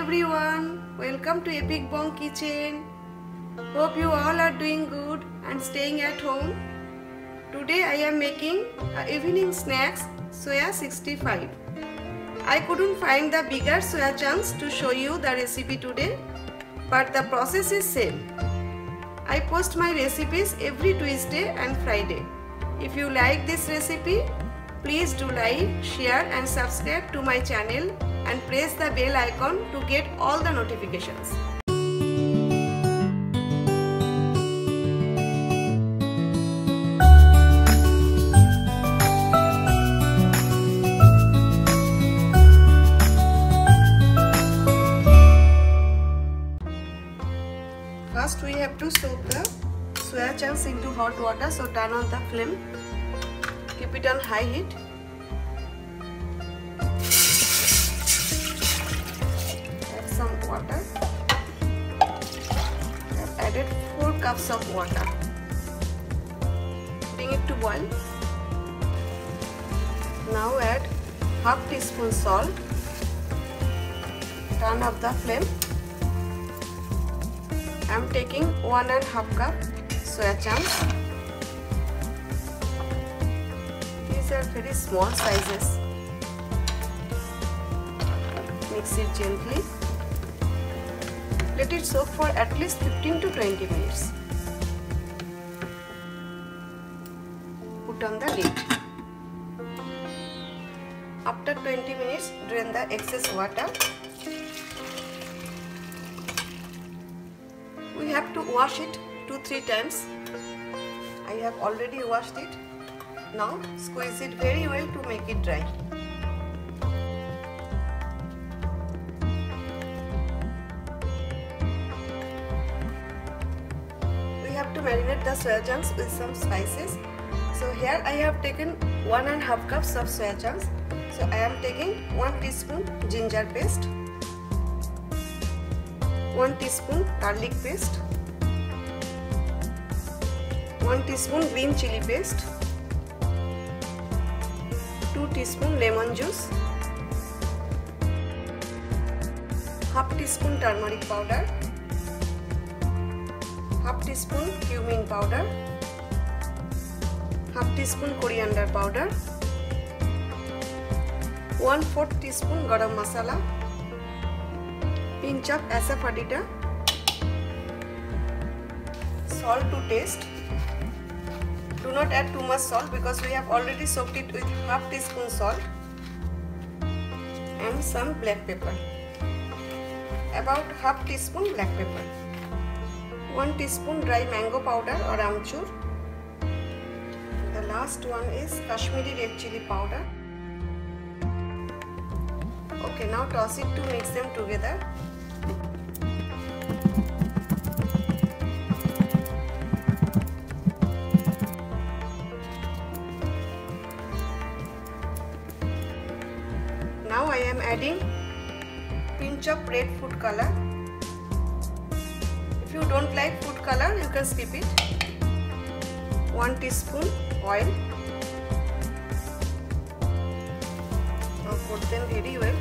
everyone, welcome to Epic Bong Kitchen. Hope you all are doing good and staying at home. Today I am making evening snacks soya 65. I couldn't find the bigger soya chunks to show you the recipe today, but the process is same. I post my recipes every Tuesday and Friday. If you like this recipe, please do like, share and subscribe to my channel and press the bell icon to get all the notifications. First we have to soak the soya chunks into hot water, so turn on the flame, keep it on high heat. Add some water. I have added 4 cups of water. Bring it to boil. Now add half teaspoon salt. Turn up the flame. I am taking 1.5 cup soya chunks. These are very small sizes. Mix it gently. Let it soak for at least 15 to 20 minutes. Put on the lid. After 20 minutes, drain the excess water. We have to wash it 2-3 times. I have already washed it. Now squeeze it very well to make it dry. We have to marinate the soya chunks with some spices. So here I have taken 1.5 cups of soya chunks. So I am taking 1 teaspoon ginger paste, 1 teaspoon garlic paste, 1 teaspoon green chili paste, 2 teaspoon lemon juice, half teaspoon turmeric powder, half teaspoon cumin powder, half teaspoon coriander powder, 1/4 teaspoon garam masala, pinch of asafoetida, salt to taste. Do not add too much salt because we have already soaked it with half teaspoon salt, and some black pepper, about half teaspoon black pepper, 1 teaspoon dry mango powder or amchur. The last one is Kashmiri red chili powder. Okay, now toss it to mix them together. Now I am adding pinch of red food color. If you don't like food color, you can skip it. 1 teaspoon oil. Now put them very well.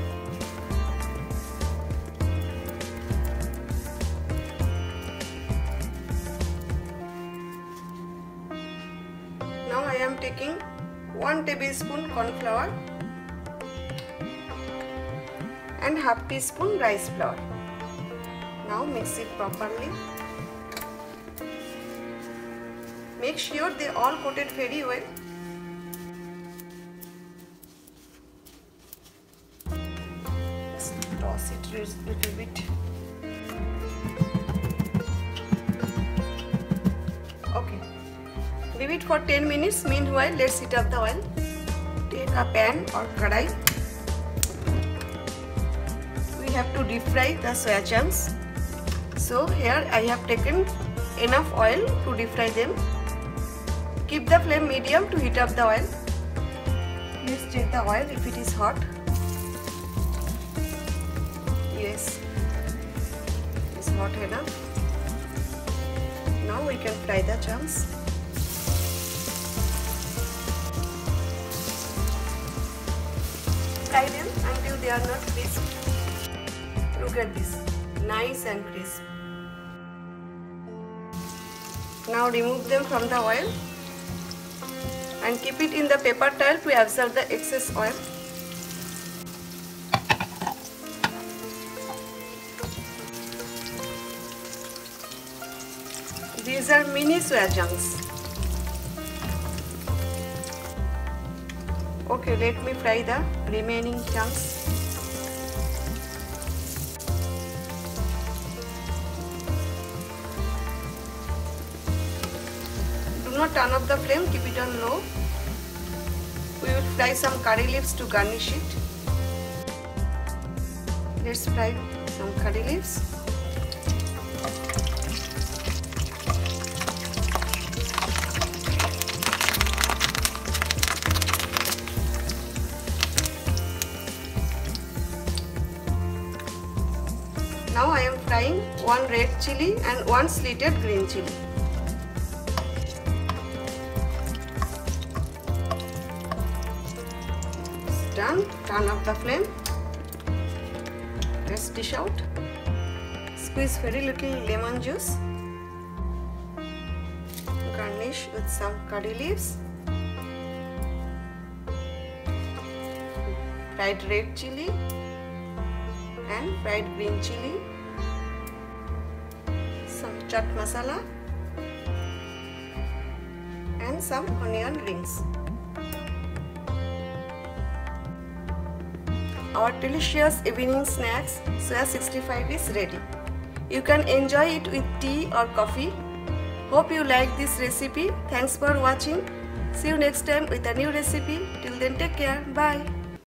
Now I am taking 1 tablespoon corn flour and half teaspoon rice flour. Now mix it properly. Make sure they all coated very well. Just toss it a little bit. Okay. Leave it for 10 minutes. Meanwhile, let's heat up the oil. Take a pan or kadai. We have to deep fry the soya chunks. So here I have taken enough oil to deep fry them. Keep the flame medium to heat up the oil. Let's check the oil if it is hot. Yes, it's hot enough. Now we can fry the chunks. Fry them until they are not crisp. Look at this, nice and crisp. Now remove them from the oil and keep it in the paper towel to absorb the excess oil. These are mini soya chunks. Okay, let me fry the remaining chunks. Do not turn off the flame, keep it on low. We will fry some curry leaves to garnish it. Let's fry some curry leaves. Now I am frying one red chili and one slitted green chili. It's done. Turn off the flame. Let's dish out. Squeeze very little lemon juice. Garnish with some curry leaves. Fried red chili and fried green chili, some chaat masala and some onion rings. Our delicious evening snacks Soya 65 is ready. You can enjoy it with tea or coffee. Hope you like this recipe. Thanks for watching. See you next time with a new recipe. Till then, take care. Bye.